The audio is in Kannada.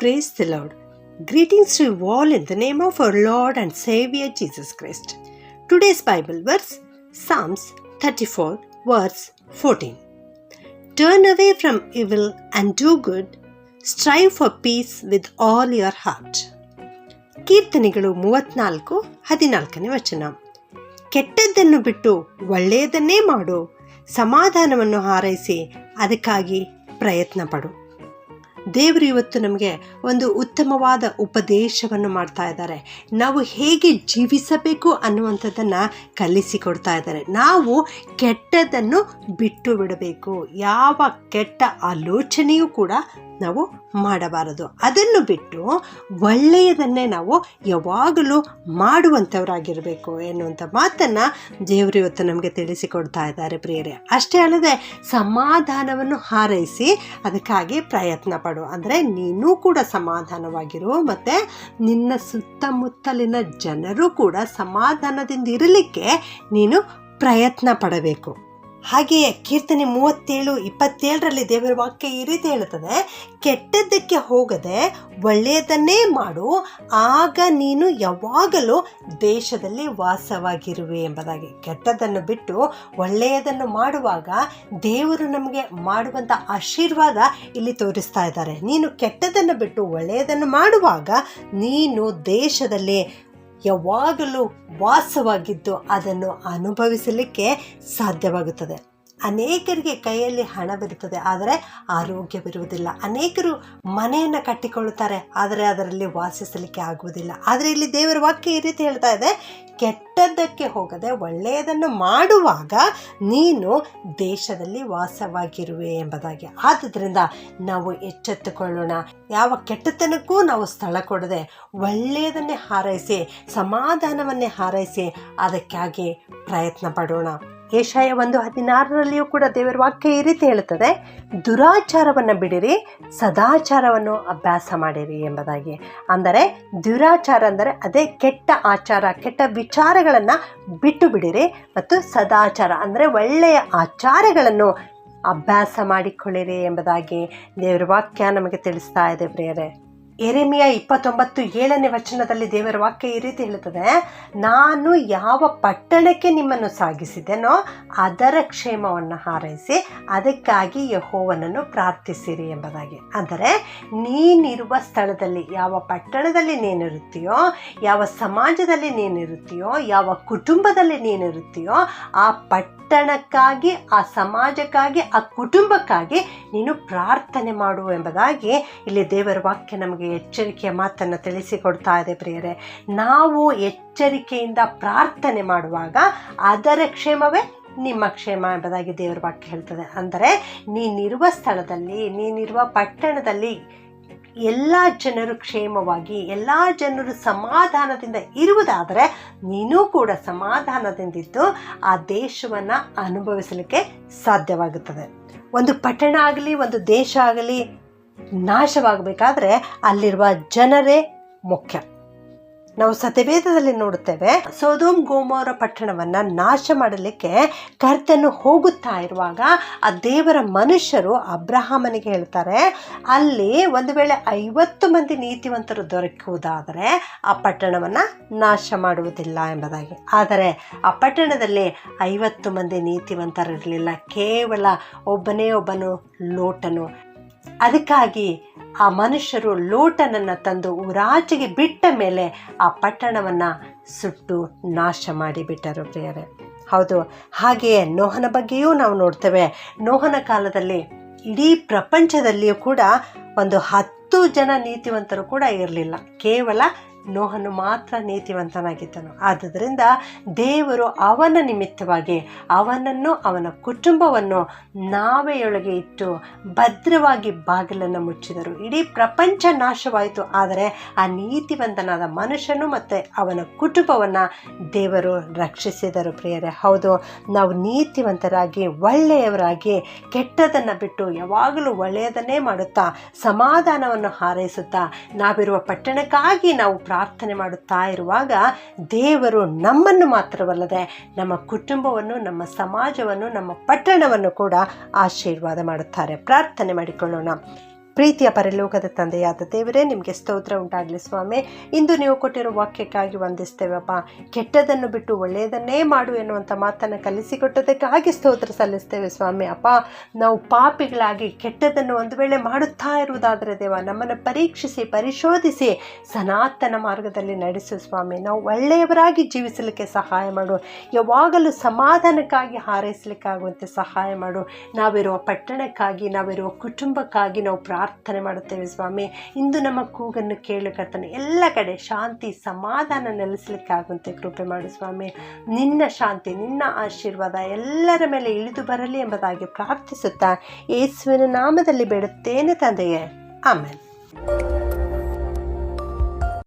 Praise the Lord. Greetings to you all in the name of our Lord and Savior Jesus Christ. Today's Bible verse, Psalms 34 verse 14. Turn away from evil and do good. Strive for peace with all your heart. ಕೀರ್ತನೆಗಳು 34:14 ವಚನ. ಕೆಟ್ಟದ್ದನ್ನು ಬಿಟ್ಟು ಒಳ್ಳೆಯದನ್ನೇ ಮಾಡು, ಸಮಾಧಾನವನ್ನು ಹಾರೈಸಿ ಅದಕ್ಕಾಗಿ ಪ್ರಯತ್ನ ಪಡು. ದೇವರು ಇವತ್ತು ನಮಗೆ ಒಂದು ಉತ್ತಮವಾದ ಉಪದೇಶವನ್ನು ಮಾಡ್ತಾ ಇದ್ದಾರೆ. ನಾವು ಹೇಗೆ ಜೀವಿಸಬೇಕು ಅನ್ನುವಂಥದ್ದನ್ನು ಕಲಿಸಿಕೊಡ್ತಾ ಇದ್ದಾರೆ. ನಾವು ಕೆಟ್ಟದ್ದನ್ನು ಬಿಟ್ಟು ಬಿಡಬೇಕು. ಯಾವ ಕೆಟ್ಟ ಆಲೋಚನೆಯೂ ಕೂಡ ನಾವು ಮಾಡಬಾರದು. ಅದನ್ನು ಬಿಟ್ಟು ಒಳ್ಳೆಯದನ್ನೇ ನಾವು ಯಾವಾಗಲೂ ಮಾಡುವಂಥವರಾಗಿರಬೇಕು ಎನ್ನುವಂಥ ಮಾತನ್ನು ದೇವರು ಇವತ್ತು ನಮಗೆ ತಿಳಿಸಿಕೊಡ್ತಾ ಇದ್ದಾರೆ ಪ್ರಿಯರೇ. ಅಷ್ಟೇ ಅಲ್ಲದೆ ಸಮಾಧಾನವನ್ನು ಹಾರೈಸಿ ಅದಕ್ಕಾಗಿ ಪ್ರಯತ್ನ ಪಡು. ಅಂದರೆ ನೀನು ಕೂಡ ಸಮಾಧಾನವಾಗಿರು, ಮತ್ತು ನಿನ್ನ ಸುತ್ತಮುತ್ತಲಿನ ಜನರು ಕೂಡ ಸಮಾಧಾನದಿಂದ ಇರಲಿಕ್ಕೆ ನೀನು ಪ್ರಯತ್ನ ಪಡಬೇಕು. ಹಾಗೆಯೇ ಕೀರ್ತನೆ 37:27 ದೇವರ ವಾಕ್ಯ ಈ ರೀತಿ ಹೇಳುತ್ತದೆ, ಕೆಟ್ಟದ್ದಕ್ಕೆ ಹೋಗದೆ ಒಳ್ಳೆಯದನ್ನೇ ಮಾಡು, ಆಗ ನೀನು ಯಾವಾಗಲೂ ದೇಶದಲ್ಲಿ ವಾಸವಾಗಿರುವೆ ಎಂಬುದಾಗಿ. ಕೆಟ್ಟದ್ದನ್ನು ಬಿಟ್ಟು ಒಳ್ಳೆಯದನ್ನು ಮಾಡುವಾಗ ದೇವರು ನಮಗೆ ಮಾಡುವಂಥ ಆಶೀರ್ವಾದ ಇಲ್ಲಿ ತೋರಿಸ್ತಾ ಇದ್ದಾರೆ. ನೀನು ಕೆಟ್ಟದ್ದನ್ನು ಬಿಟ್ಟು ಒಳ್ಳೆಯದನ್ನು ಮಾಡುವಾಗ ನೀನು ದೇಶದಲ್ಲಿ ಯಾವಾಗಲೂ ವಾಸವಾಗಿದ್ದು ಅದನ್ನು ಅನುಭವಿಸಲಿಕ್ಕೆ ಸಾಧ್ಯವಾಗುತ್ತದೆ. ಅನೇಕರಿಗೆ ಕೈಯಲ್ಲಿ ಹಣವಿರುತ್ತದೆ, ಆದರೆ ಆರೋಗ್ಯವಿರುವುದಿಲ್ಲ. ಅನೇಕರು ಮನೆಯನ್ನು ಕಟ್ಟಿಕೊಳ್ಳುತ್ತಾರೆ, ಆದರೆ ಅದರಲ್ಲಿ ವಾಸಿಸಲಿಕ್ಕೆ ಆಗುವುದಿಲ್ಲ. ಆದರೆ ಇಲ್ಲಿ ದೇವರ ವಾಕ್ಯ ಈ ರೀತಿ ಹೇಳ್ತಾ ಇದೆ, ಕೆಟ್ಟದ್ದಕ್ಕೆ ಹೋಗದೆ ಒಳ್ಳೆಯದನ್ನು ಮಾಡುವಾಗ ನೀನು ದೇಶದಲ್ಲಿ ವಾಸವಾಗಿರುವೆ ಎಂಬುದಾಗಿ. ಆದುದರಿಂದ ನಾವು ಎಚ್ಚೆತ್ತುಕೊಳ್ಳೋಣ. ಯಾವ ಕೆಟ್ಟತನಕ್ಕೂ ನಾವು ಸ್ಥಳ ಕೊಡದೆ ಒಳ್ಳೆಯದನ್ನೇ ಹಾರೈಸಿ, ಸಮಾಧಾನವನ್ನೇ ಹಾರೈಸಿ ಅದಕ್ಕಾಗಿ ಪ್ರಯತ್ನ ಪಡೋಣ. ಯೆಶಾಯ 1:16 ಕೂಡ ದೇವರ ವಾಕ್ಯ ಈ ರೀತಿ ಹೇಳುತ್ತದೆ, ದುರಾಚಾರವನ್ನು ಬಿಡಿರಿ, ಸದಾಚಾರವನ್ನು ಅಭ್ಯಾಸ ಮಾಡಿರಿ ಎಂಬುದಾಗಿ. ಅಂದರೆ ದುರಾಚಾರ ಅಂದರೆ ಅದೇ ಕೆಟ್ಟ ಆಚಾರ, ಕೆಟ್ಟ ವಿಚಾರಗಳನ್ನು ಬಿಟ್ಟು ಬಿಡಿರಿ, ಮತ್ತು ಸದಾಚಾರ ಅಂದರೆ ಒಳ್ಳೆಯ ಆಚಾರಗಳನ್ನು ಅಭ್ಯಾಸ ಮಾಡಿಕೊಳ್ಳಿರಿ ಎಂಬುದಾಗಿ ದೇವರ ವಾಕ್ಯ ನಮಗೆ ತಿಳಿಸ್ತಾ ಇದೆ ಪ್ರಿಯರೇ. ಯೆರೆಮೀಯ 29:7 ದೇವರ ವಾಕ್ಯ ಈ ರೀತಿ ಹೇಳುತ್ತದೆ, ನಾನು ಯಾವ ಪಟ್ಟಣಕ್ಕೆ ನಿಮ್ಮನ್ನು ಸಾಗಿಸಿದೆನೋ ಅದರ ಕ್ಷೇಮವನ್ನು ಹಾರೈಸಿ ಅದಕ್ಕಾಗಿ ಯೆಹೋವನನ್ನು ಪ್ರಾರ್ಥಿಸಿರಿ ಎಂಬುದಾಗಿ. ಅಂದರೆ ನೀನಿರುವ ಸ್ಥಳದಲ್ಲಿ, ಯಾವ ಪಟ್ಟಣದಲ್ಲಿ ನೀನಿರುತ್ತೀಯೋ, ಯಾವ ಸಮಾಜದಲ್ಲಿ ನೀನಿರುತ್ತೀಯೋ, ಯಾವ ಕುಟುಂಬದಲ್ಲಿ ನೀನಿರುತ್ತೀಯೋ, ಆ ಪಟ್ಟಣಕ್ಕಾಗಿ, ಆ ಸಮಾಜಕ್ಕಾಗಿ, ಆ ಕುಟುಂಬಕ್ಕಾಗಿ ನೀನು ಪ್ರಾರ್ಥನೆ ಮಾಡು ಎಂಬುದಾಗಿ ಇಲ್ಲಿ ದೇವರ ವಾಕ್ಯ ನಮಗೆ ಎಚ್ಚರಿಕೆಯ ಮಾತನ್ನು ತಿಳಿಸಿಕೊಡ್ತಾ ಇದೆ ಪ್ರಿಯರೇ. ನಾವು ಎಚ್ಚರಿಕೆಯಿಂದ ಪ್ರಾರ್ಥನೆ ಮಾಡುವಾಗ ಅದರ ಕ್ಷೇಮವೇ ನಿಮ್ಮ ಕ್ಷೇಮ ಎಂಬುದಾಗಿ ದೇವರ ವಾಕ್ಯ ಹೇಳ್ತದೆ. ಅಂದರೆ ನೀನಿರುವ ಸ್ಥಳದಲ್ಲಿ, ನೀನಿರುವ ಪಟ್ಟಣದಲ್ಲಿ ಎಲ್ಲ ಜನರು ಕ್ಷೇಮವಾಗಿ, ಎಲ್ಲ ಜನರು ಸಮಾಧಾನದಿಂದ ಇರುವುದಾದರೆ ನೀನು ಕೂಡ ಸಮಾಧಾನದಿಂದಿದ್ದು ಆ ದೇಶವನ್ನು ಅನುಭವಿಸಲಿಕ್ಕೆ ಸಾಧ್ಯವಾಗುತ್ತದೆ. ಒಂದು ಪಟ್ಟಣ ಆಗಲಿ, ಒಂದು ದೇಶ ಆಗಲಿ ನಾಶವಾಗಬೇಕಾದ್ರೆ ಅಲ್ಲಿರುವ ಜನರೇ ಮುಖ್ಯ. ನಾವು ಸತ್ಯವೇದದಲ್ಲಿ ನೋಡುತ್ತೇವೆ, ಸೊದೋಮ್ ಗೊಮೋರ ಪಟ್ಟಣವನ್ನು ನಾಶ ಮಾಡಲಿಕ್ಕೆ ಕರ್ತನು ಹೋಗುತ್ತಾ ಇರುವಾಗ ಆ ದೇವರ ಮನುಷ್ಯರು ಅಬ್ರಹಾಮನಿಗೆ ಹೇಳ್ತಾರೆ, ಅಲ್ಲಿ ಒಂದು ವೇಳೆ 50 ಮಂದಿ ನೀತಿವಂತರು ದೊರಕುವುದಾದರೆ ಆ ಪಟ್ಟಣವನ್ನು ನಾಶ ಮಾಡುವುದಿಲ್ಲ ಎಂಬುದಾಗಿ. ಆದರೆ ಆ ಪಟ್ಟಣದಲ್ಲಿ 50 ಮಂದಿ ನೀತಿವಂತರಿರಲಿಲ್ಲ, ಕೇವಲ ಒಬ್ಬನು ಲೋಟನು. ಅದಕ್ಕಾಗಿ ಆ ಮನುಷ್ಯರು ಲೋಟನನ್ನು ತಂದು ಊರಾಚೆಗೆ ಬಿಟ್ಟ ಮೇಲೆ ಆ ಪಟ್ಟಣವನ್ನು ಸುಟ್ಟು ನಾಶ ಮಾಡಿಬಿಟ್ಟರು ಪ್ರಿಯರೇ. ಹೌದು, ಹಾಗೆಯೇ ನೋಹನ ಬಗ್ಗೆಯೂ ನಾವು ನೋಡ್ತೇವೆ. ನೋಹನ ಕಾಲದಲ್ಲಿ ಇಡೀ ಪ್ರಪಂಚದಲ್ಲಿಯೂ ಕೂಡ ಒಂದು 10 ಜನ ನೀತಿವಂತರು ಕೂಡ ಇರಲಿಲ್ಲ, ಕೇವಲ ನೋಹನು ಮಾತ್ರ ನೀತಿವಂತನಾಗಿದ್ದನು. ಆದುದರಿಂದ ದೇವರು ಅವನ ನಿಮಿತ್ತವಾಗಿ ಅವನನ್ನು, ಅವನ ಕುಟುಂಬವನ್ನು ನಾವೆಯೊಳಗೆ ಇಟ್ಟು ಭದ್ರವಾಗಿ ಬಾಗಿಲನ್ನು ಮುಚ್ಚಿದರು. ಇಡೀ ಪ್ರಪಂಚ ನಾಶವಾಯಿತು, ಆದರೆ ಆ ನೀತಿವಂತನಾದ ಮನುಷ್ಯನು ಮತ್ತು ಅವನ ಕುಟುಂಬವನ್ನು ದೇವರು ರಕ್ಷಿಸಿದರು ಪ್ರಿಯರೇ. ಹೌದು, ನಾವು ನೀತಿವಂತರಾಗಿ, ಒಳ್ಳೆಯವರಾಗಿ, ಕೆಟ್ಟದನ್ನು ಬಿಟ್ಟು ಯಾವಾಗಲೂ ಒಳ್ಳೆಯದನ್ನೇ ಮಾಡುತ್ತಾ, ಸಮಾಧಾನವನ್ನು ಹಾರೈಸುತ್ತಾ, ನಾವಿರುವ ಪಟ್ಟಣಕ್ಕಾಗಿ ನಾವು ಪ್ರಾರ್ಥನೆ ಮಾಡುತ್ತಾ ಇರುವಾಗ ದೇವರು ನಮ್ಮನ್ನು ಮಾತ್ರವಲ್ಲದೆ ನಮ್ಮ ಕುಟುಂಬವನ್ನು, ನಮ್ಮ ಸಮಾಜವನ್ನು, ನಮ್ಮ ಪಟ್ಟಣವನ್ನು ಕೂಡ ಆಶೀರ್ವಾದ ಮಾಡುತ್ತಾರೆ. ಪ್ರಾರ್ಥನೆ ಮಾಡಿಕೊಳ್ಳೋಣ. ಪ್ರೀತಿಯ ಪರಲೋಕದ ತಂದೆಯಾದ ದೇವರೇ, ನಿಮಗೆ ಸ್ತೋತ್ರ ಉಂಟಾಗಲಿ ಸ್ವಾಮಿ. ಇಂದು ನೀವು ಕೊಟ್ಟಿರೋ ವಾಕ್ಯಕ್ಕಾಗಿ ವಂದಿಸ್ತೇವಪ್ಪ. ಕೆಟ್ಟದನ್ನು ಬಿಟ್ಟು ಒಳ್ಳೆಯದನ್ನೇ ಮಾಡು ಎನ್ನುವಂಥ ಮಾತನ್ನು ಕಲಿಸಿಕೊಟ್ಟದಕ್ಕಾಗಿ ಸ್ತೋತ್ರ ಸಲ್ಲಿಸ್ತೇವೆ ಸ್ವಾಮಿ. ಅಪ್ಪ, ನಾವು ಪಾಪಿಗಳಾಗಿ ಕೆಟ್ಟದನ್ನು ಒಂದು ವೇಳೆ ಮಾಡುತ್ತಾ ಇರುವುದಾದರೆ ದೇವ, ನಮ್ಮನ್ನು ಪರೀಕ್ಷಿಸಿ ಪರಿಶೋಧಿಸಿ ಸನಾತನ ಮಾರ್ಗದಲ್ಲಿ ನಡೆಸು ಸ್ವಾಮಿ. ನಾವು ಒಳ್ಳೆಯವರಾಗಿ ಜೀವಿಸಲಿಕ್ಕೆ ಸಹಾಯ ಮಾಡು. ಯಾವಾಗಲೂ ಸಮಾಧಾನಕ್ಕಾಗಿ ಹಾರೈಸಲಿಕ್ಕಾಗುವಂತೆ ಸಹಾಯ ಮಾಡು. ನಾವಿರುವ ಪಟ್ಟಣಕ್ಕಾಗಿ, ನಾವಿರುವ ಕುಟುಂಬಕ್ಕಾಗಿ ನಾವು ಪ್ರಾರ್ಥನೆ ಮಾಡುತ್ತೇವೆ ಸ್ವಾಮಿ. ಇಂದು ನಮ್ಮ ಕೂಗನ್ನು ಕೇಳು ಕರ್ತನೆ. ಎಲ್ಲ ಕಡೆ ಶಾಂತಿ ಸಮಾಧಾನ ನೆಲೆಸಲಿಕ್ಕಾಗುವಂತೆ ಕೃಪೆ ಮಾಡು ಸ್ವಾಮಿ. ನಿನ್ನ ಶಾಂತಿ, ನಿನ್ನ ಆಶೀರ್ವಾದ ಎಲ್ಲರ ಮೇಲೆ ಇಳಿದು ಬರಲಿ ಎಂಬುದಾಗಿ ಪ್ರಾರ್ಥಿಸುತ್ತಾ ಯೇಸುವಿನ ನಾಮದಲ್ಲಿ ಬೇಡುತ್ತೇನೆ ತಂದೆಯೇ, ಆಮೆನ್.